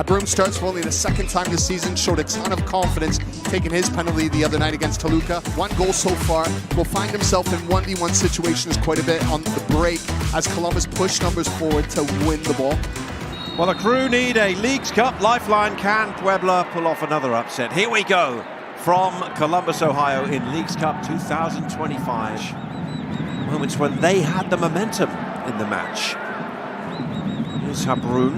Broom starts for only the second time this season, showed a ton of confidence taking his penalty the other night against Toluca. 1 goal so far, will find himself in 1v1 situations quite a bit on the break as Columbus push numbers forward to win the ball. Well, the Crew need a Leagues Cup lifeline. Can Puebla pull off another upset? Here we go from Columbus, Ohio in Leagues Cup 2025. Moments when they had the momentum in the match. Here's Habroon,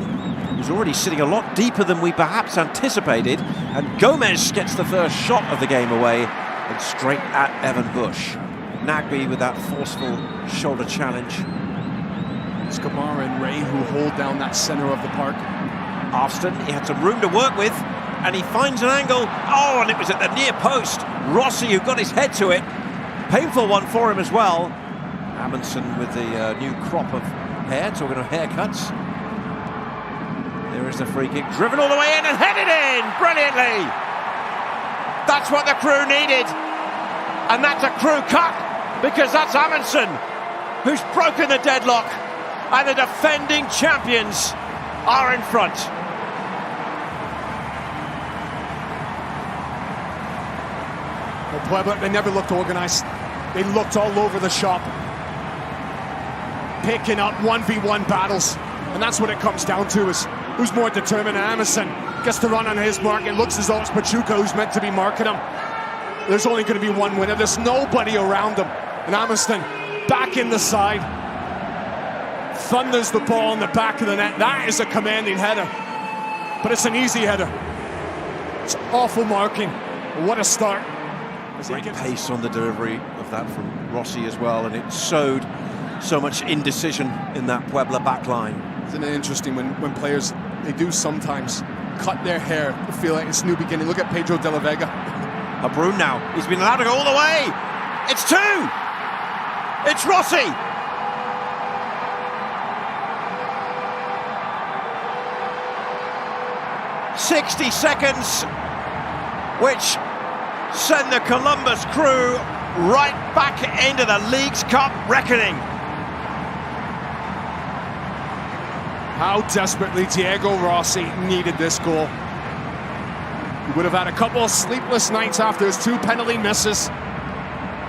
who's already sitting a lot deeper than we perhaps anticipated, and Gomez gets the first shot of the game away and straight at Evan Bush. Nagby with that forceful shoulder challenge. It's Gamara and Ray who hold down that center of the park. Austin, he had some room to work with, and he finds an angle. Oh, and it was at the near post. Rossi, who got his head to it. Painful one for him as well. Amundsen with the new crop of hair, talking of haircuts. There is the free kick, driven all the way in and headed in brilliantly. That's what the Crew needed. And that's a Crew cut, because that's Amundsen who's broken the deadlock. And the defending champions are in front. Well, Puebla, they never looked organised. They looked all over the shop, picking up 1v1 battles. And that's what it comes down to, is who's more determined. Amundsen gets to run on his mark. It looks as though it's Pachuca who's meant to be marking him. There's only going to be one winner. There's nobody around him. And Amundsen back in the side. Thunders the ball in the back of the net. That is a commanding header. But it's an easy header. It's awful marking. What a start. Great pace on the delivery of that from Rossi as well, and it sowed so much indecision in that Puebla back line. Isn't it interesting when players, they do sometimes cut their hair to feel like it's new beginning. Look at Pedro de la Vega. Habroon now, he's been allowed to go all the way. It's 2! It's Rossi! "60 seconds, which send the Columbus Crew right back into the Leagues Cup reckoning." How desperately Diego Rossi needed this goal. He would have had a couple of sleepless nights after his 2 penalty misses,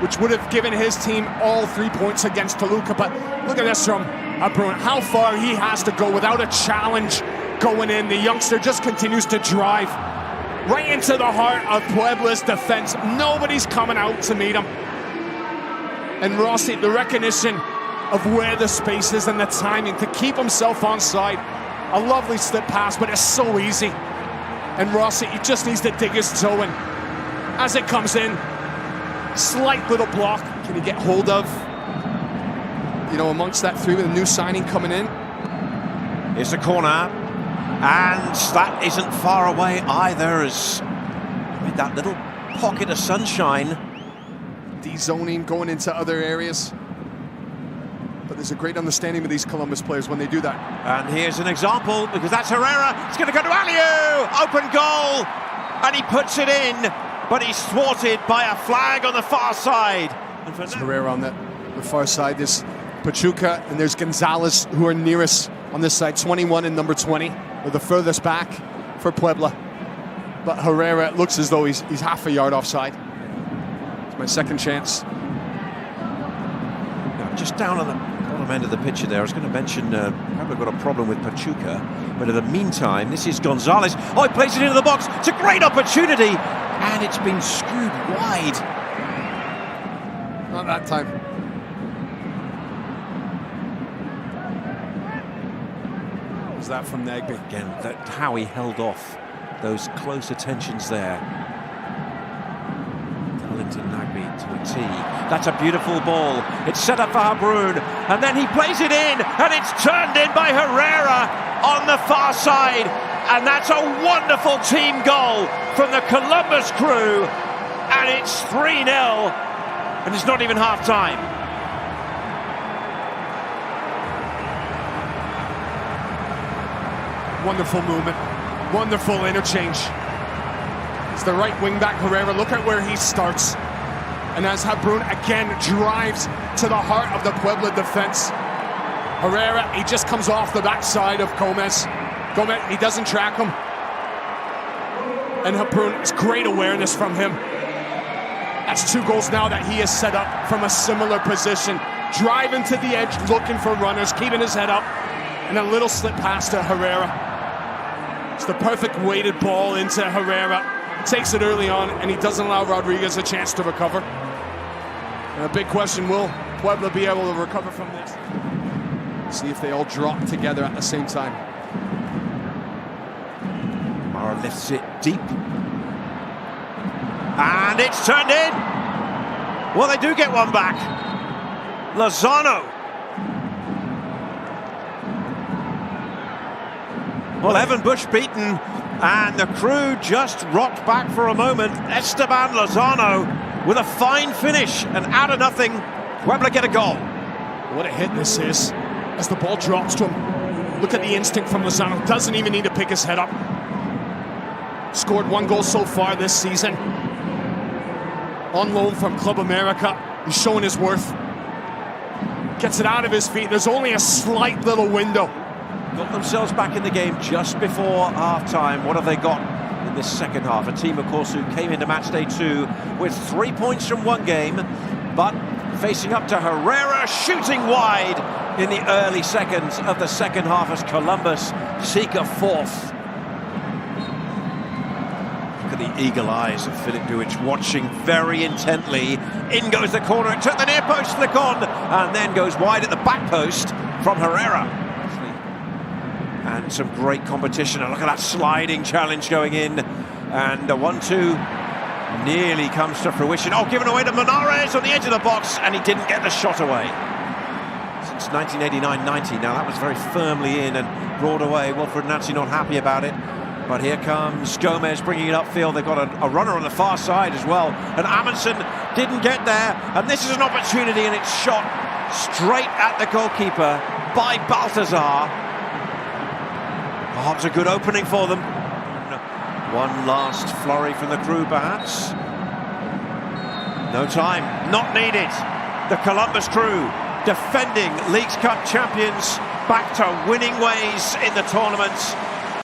which would have given his team all 3 points against Toluca. But look at this from Habroon, how far he has to go without a challenge going in. The youngster just continues to drive right into the heart of Puebla's defense. Nobody's coming out to meet him. And Rossi, the recognition of where the space is and the timing to keep himself onside. A lovely slip pass, but it's so easy. And Rossi, he just needs to dig his toe in. As it comes in, slight little block. Can he get hold of, amongst that 3 with a new signing coming in? Here's the corner. And that isn't far away either, as with that little pocket of sunshine. De-zoning, going into other areas. But there's a great understanding with these Columbus players when they do that. And here's an example, because that's Herrera. It's going to go to Aliu! Open goal! And he puts it in, but he's thwarted by a flag on the far side. And for Herrera on the far side. There's Pachuca and there's Gonzalez, who are nearest on this side. 21 and number 20. Or the furthest back for Puebla. But Herrera, it looks as though he's half a yard offside. It's my second chance. Now, just down on the bottom end of the picture there, I was going to mention Puebla got a problem with Pachuca. But in the meantime, this is Gonzalez. Oh, he plays it into the box. It's a great opportunity. And it's been screwed wide. Not that time. Was that from Nagby? Again, how he held off those close attentions there. Darlington Nagby to a T. That's a beautiful ball. It's set up for Habroon, and then he plays it in, and it's turned in by Herrera on the far side. And that's a wonderful team goal from the Columbus Crew, and it's 3-0, and it's not even half-time. Wonderful movement, wonderful interchange. It's the right wing back Herrera. Look at where he starts. And as Habroon again drives to the heart of the Puebla defense. Herrera, he just comes off the backside of Gomez. Gomez, he doesn't track him. And Hapoon, it's great awareness from him. That's 2 goals now that he has set up from a similar position. Driving to the edge, looking for runners, keeping his head up. And a little slip pass to Herrera. It's the perfect weighted ball into Herrera. Takes it early on, and he doesn't allow Rodriguez a chance to recover. And a big question, will Puebla be able to recover from this? See if they all drop together at the same time. Mara lifts it deep. And it's turned in. Well, they do get one back. Lozano. Well, Evan Bush beaten, and the crew just rocked back for a moment. Esteban Lozano with a fine finish, and out of nothing, Puebla get a goal. What a hit this is, as the ball drops to him. Look at the instinct from Lozano. Doesn't even need to pick his head up. Scored 1 goal so far this season. On loan from Club America. He's showing his worth. Gets it out of his feet. There's only a slight little window. Got themselves back in the game just before half-time. What have they got in this second half? A team, of course, who came into match day 2 with 3 points from 1 game, but facing up to Herrera, shooting wide in the early seconds of the second half as Columbus seek a 4th. Look at the eagle eyes of Filip Dujic, watching very intently. In goes the corner, it took the near post, flick on, and then goes wide at the back post from Herrera. And some great competition. And look at that sliding challenge going in. And the 1-2 nearly comes to fruition. Oh, given away to Menares on the edge of the box, and he didn't get the shot away. Since 1989-90, now that was very firmly in and brought away. Wilfred Nancy not happy about it. But here comes Gomez bringing it upfield. They've got a runner on the far side as well. And Amundsen didn't get there. And this is an opportunity, and it's shot straight at the goalkeeper by Baltazar. Oh, it's a good opening for them. One last flurry from the crew, perhaps. No time, not needed. The Columbus crew, defending Leagues Cup champions, back to winning ways in the tournament.